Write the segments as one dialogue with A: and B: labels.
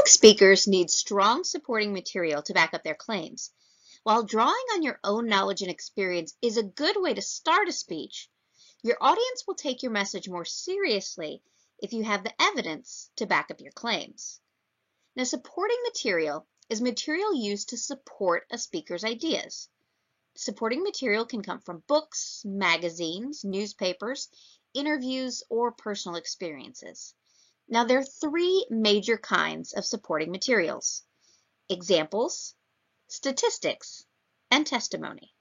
A: Public speakers need strong supporting material to back up their claims. While drawing on your own knowledge and experience is a good way to start a speech, your audience will take your message more seriously if you have the evidence to back up your claims. Now, supporting material is material used to support a speaker's ideas. Supporting material can come from books, magazines, newspapers, interviews, or personal experiences. Now, there are three major kinds of supporting materials: examples, statistics, and testimony.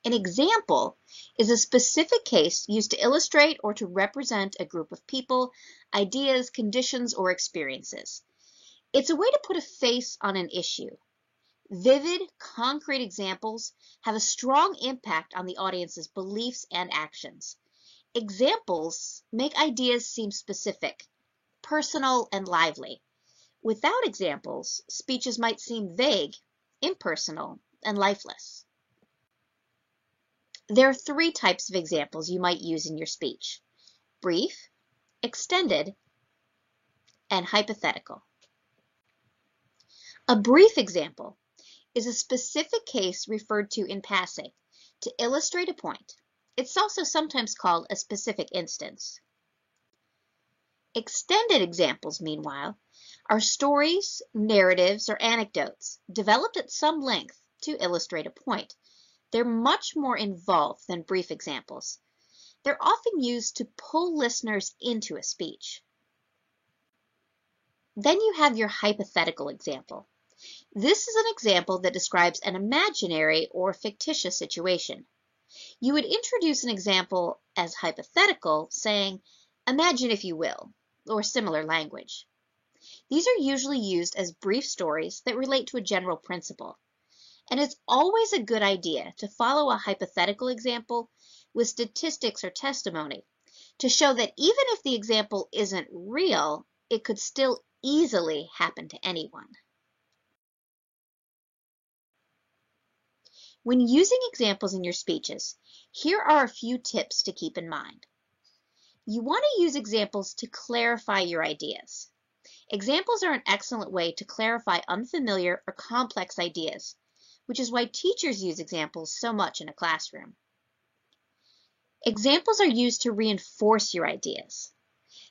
A: An example is a specific case used to illustrate or to represent a group of people, ideas, conditions, or experiences. It's a way to put a face on an issue. Vivid, concrete examples have a strong impact on the audience's beliefs and actions. Examples make ideas seem specific, personal, and lively. Without examples, speeches might seem vague, impersonal, and lifeless. There are three types of examples you might use in your speech: brief, extended, and hypothetical. A brief example is a specific case referred to in passing to illustrate a point. It's also sometimes called a specific instance. Extended examples, meanwhile, are stories, narratives, or anecdotes developed at some length to illustrate a point. They're much more involved than brief examples. They're often used to pull listeners into a speech. Then you have your hypothetical example. This is an example that describes an imaginary or fictitious situation. You would introduce an example as hypothetical, saying, "Imagine if you will," or similar language. These are usually used as brief stories that relate to a general principle. And it's always a good idea to follow a hypothetical example with statistics or testimony to show that even if the example isn't real, it could still easily happen to anyone. When using examples in your speeches, here are a few tips to keep in mind. You want to use examples to clarify your ideas. Examples are an excellent way to clarify unfamiliar or complex ideas, which is why teachers use examples so much in a classroom. Examples are used to reinforce your ideas.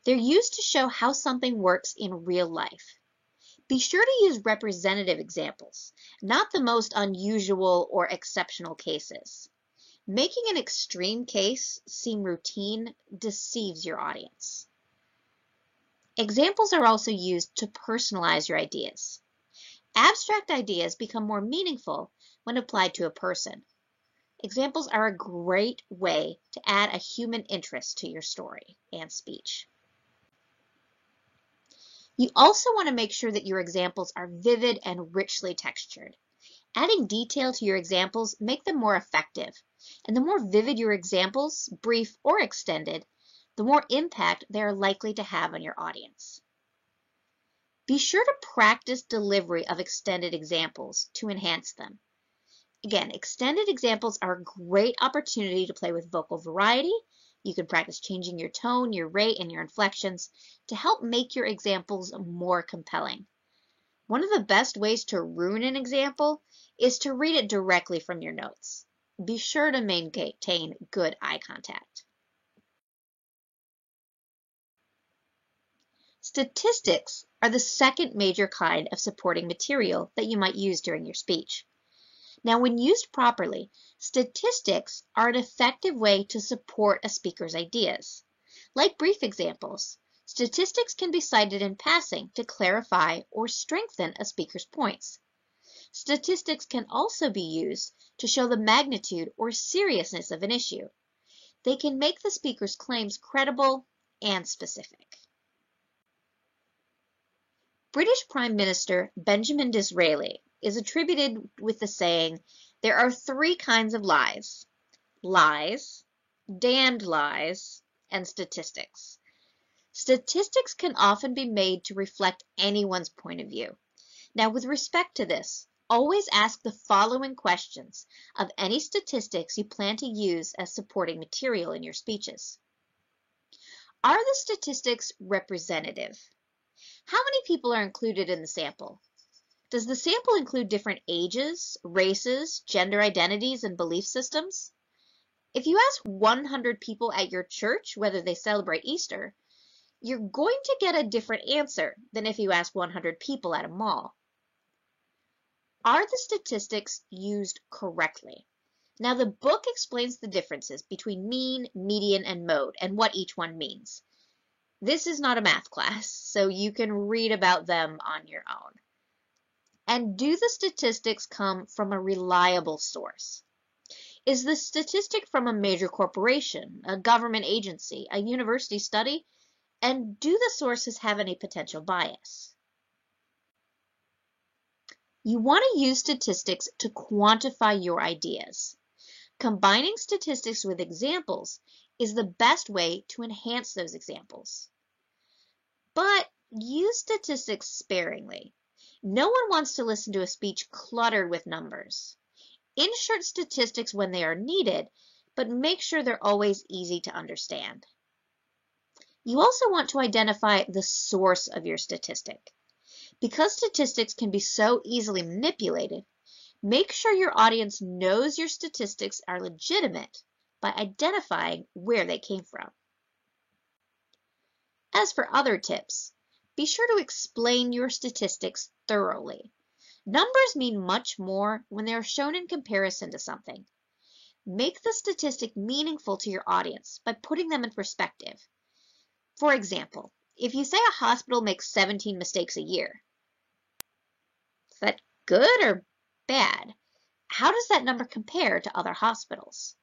A: They're used to show how something works in real life. Be sure to use representative examples, not the most unusual or exceptional cases. Making an extreme case seem routine deceives your audience. Examples are also used to personalize your ideas. Abstract ideas become more meaningful when applied to a person. Examples are a great way to add a human interest to your story and speech. You also want to make sure that your examples are vivid and richly textured. Adding detail to your examples make them more effective, and the more vivid your examples, brief or extended, the more impact they are likely to have on your audience. Be sure to practice delivery of extended examples to enhance them. Again, extended examples are a great opportunity to play with vocal variety. You can practice changing your tone, your rate, and your inflections to help make your examples more compelling. One of the best ways to ruin an example is to read it directly from your notes. Be sure to maintain good eye contact. Statistics are the second major kind of supporting material that you might use during your speech. Now, when used properly, statistics are an effective way to support a speaker's ideas. Like brief examples, statistics can be cited in passing to clarify or strengthen a speaker's points. Statistics can also be used to show the magnitude or seriousness of an issue. They can make the speaker's claims credible and specific. British Prime Minister Benjamin Disraeli is attributed with the saying, "There are three kinds of lies: lies, damned lies, and statistics." Statistics can often be made to reflect anyone's point of view. Now, with respect to this, always ask the following questions of any statistics you plan to use as supporting material in your speeches. Are the statistics representative? How many people are included in the sample? Does the sample include different ages, races, gender identities, and belief systems? If you ask 100 people at your church whether they celebrate Easter, you're going to get a different answer than if you ask 100 people at a mall. Are the statistics used correctly? Now, the book explains the differences between mean, median, and mode and what each one means. This is not a math class, so you can read about them on your own. And do the statistics come from a reliable source? Is the statistic from a major corporation, a government agency, a university study? And do the sources have any potential bias? You want to use statistics to quantify your ideas. Combining statistics with examples is the best way to enhance those examples. But use statistics sparingly. No one wants to listen to a speech cluttered with numbers. Insert statistics when they are needed, but make sure they're always easy to understand. You also want to identify the source of your statistic. Because statistics can be so easily manipulated, make sure your audience knows your statistics are legitimate by identifying where they came from. As for other tips, be sure to explain your statistics thoroughly. Numbers mean much more when they are shown in comparison to something. Make the statistic meaningful to your audience by putting them in perspective. For example, if you say a hospital makes 17 mistakes a year, is that good or bad? How does that number compare to other hospitals?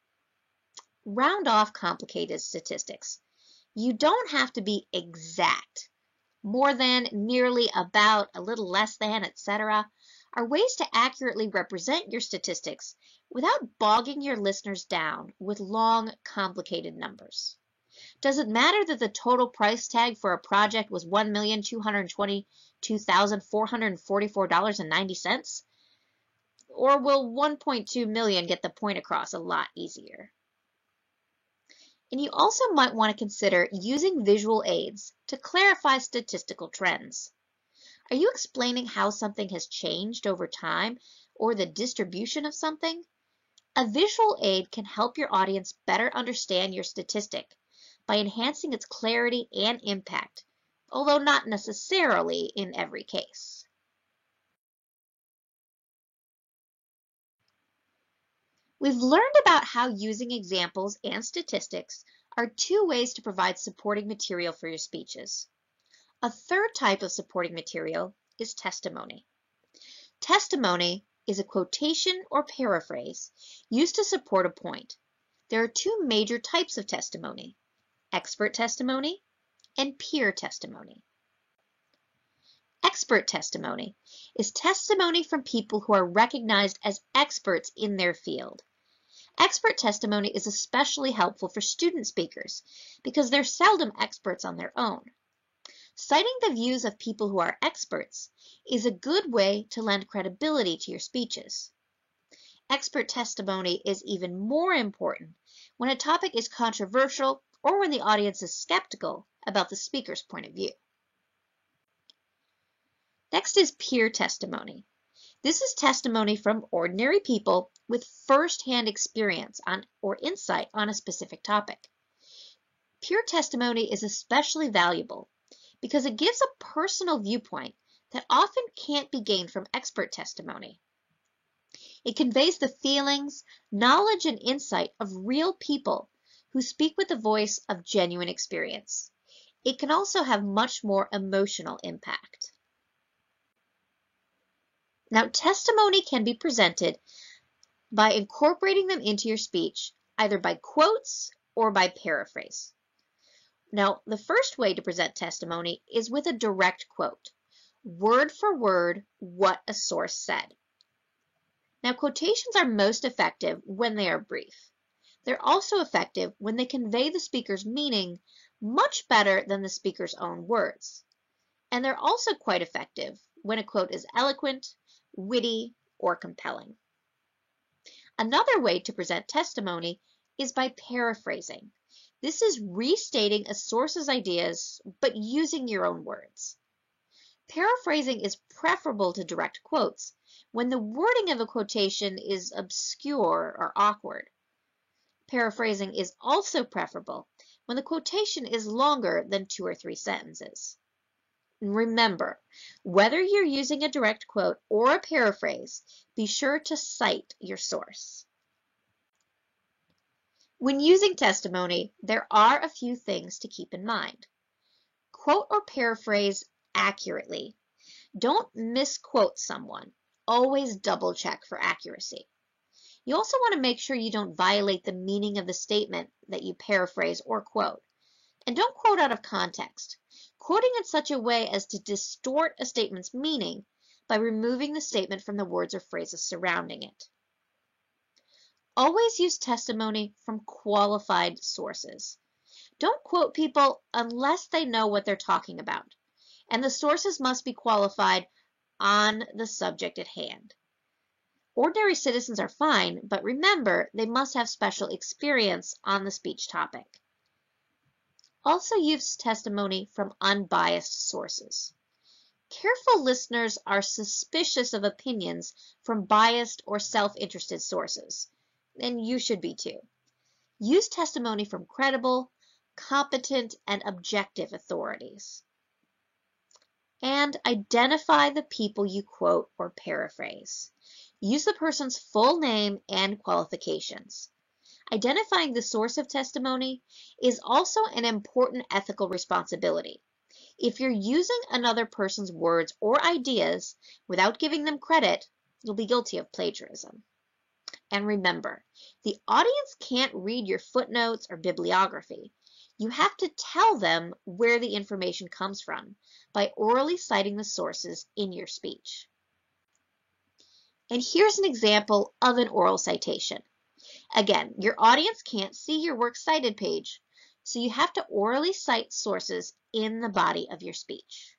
A: Round off complicated statistics. You don't have to be exact. More than, nearly, about, a little less than, etc. are ways to accurately represent your statistics without bogging your listeners down with long, complicated numbers. Does it matter that the total price tag for a project was $1,222,444.90? Or will 1.2 million get the point across a lot easier? And you also might want to consider using visual aids to clarify statistical trends. Are you explaining how something has changed over time or the distribution of something? A visual aid can help your audience better understand your statistic by enhancing its clarity and impact, although not necessarily in every case. We've learned about how using examples and statistics are two ways to provide supporting material for your speeches. A third type of supporting material is testimony. Testimony is a quotation or paraphrase used to support a point. There are two major types of testimony: expert testimony and peer testimony. Expert testimony is testimony from people who are recognized as experts in their field. Expert testimony is especially helpful for student speakers because they're seldom experts on their own. Citing the views of people who are experts is a good way to lend credibility to your speeches. Expert testimony is even more important when a topic is controversial or when the audience is skeptical about the speaker's point of view. Next is peer testimony. This is testimony from ordinary people with first-hand experience or insight on a specific topic. Peer testimony is especially valuable because it gives a personal viewpoint that often can't be gained from expert testimony. It conveys the feelings, knowledge, and insight of real people who speak with the voice of genuine experience. It can also have much more emotional impact. Now, testimony can be presented by incorporating them into your speech, either by quotes or by paraphrase. Now, the first way to present testimony is with a direct quote, word for word what a source said. Now, quotations are most effective when they are brief. They're also effective when they convey the speaker's meaning much better than the speaker's own words. And they're also quite effective when a quote is eloquent, witty, or compelling. Another way to present testimony is by paraphrasing. This is restating a source's ideas, but using your own words. Paraphrasing is preferable to direct quotes when the wording of a quotation is obscure or awkward. Paraphrasing is also preferable when the quotation is longer than 2 or 3 sentences. Remember, whether you're using a direct quote or a paraphrase, be sure to cite your source. When using testimony, there are a few things to keep in mind. Quote or paraphrase accurately. Don't misquote someone. Always double check for accuracy. You also want to make sure you don't violate the meaning of the statement that you paraphrase or quote. And don't quote out of context, quoting in such a way as to distort a statement's meaning by removing the statement from the words or phrases surrounding it. Always use testimony from qualified sources. Don't quote people unless they know what they're talking about, and the sources must be qualified on the subject at hand. Ordinary citizens are fine, but remember, they must have special experience on the speech topic. Also use testimony from unbiased sources. Careful listeners are suspicious of opinions from biased or self-interested sources, and you should be too. Use testimony from credible, competent, and objective authorities. And identify the people you quote or paraphrase. Use the person's full name and qualifications. Identifying the source of testimony is also an important ethical responsibility. If you're using another person's words or ideas without giving them credit, you'll be guilty of plagiarism. And remember, the audience can't read your footnotes or bibliography. You have to tell them where the information comes from by orally citing the sources in your speech. And here's an example of an oral citation. Again, your audience can't see your works cited page, so you have to orally cite sources in the body of your speech.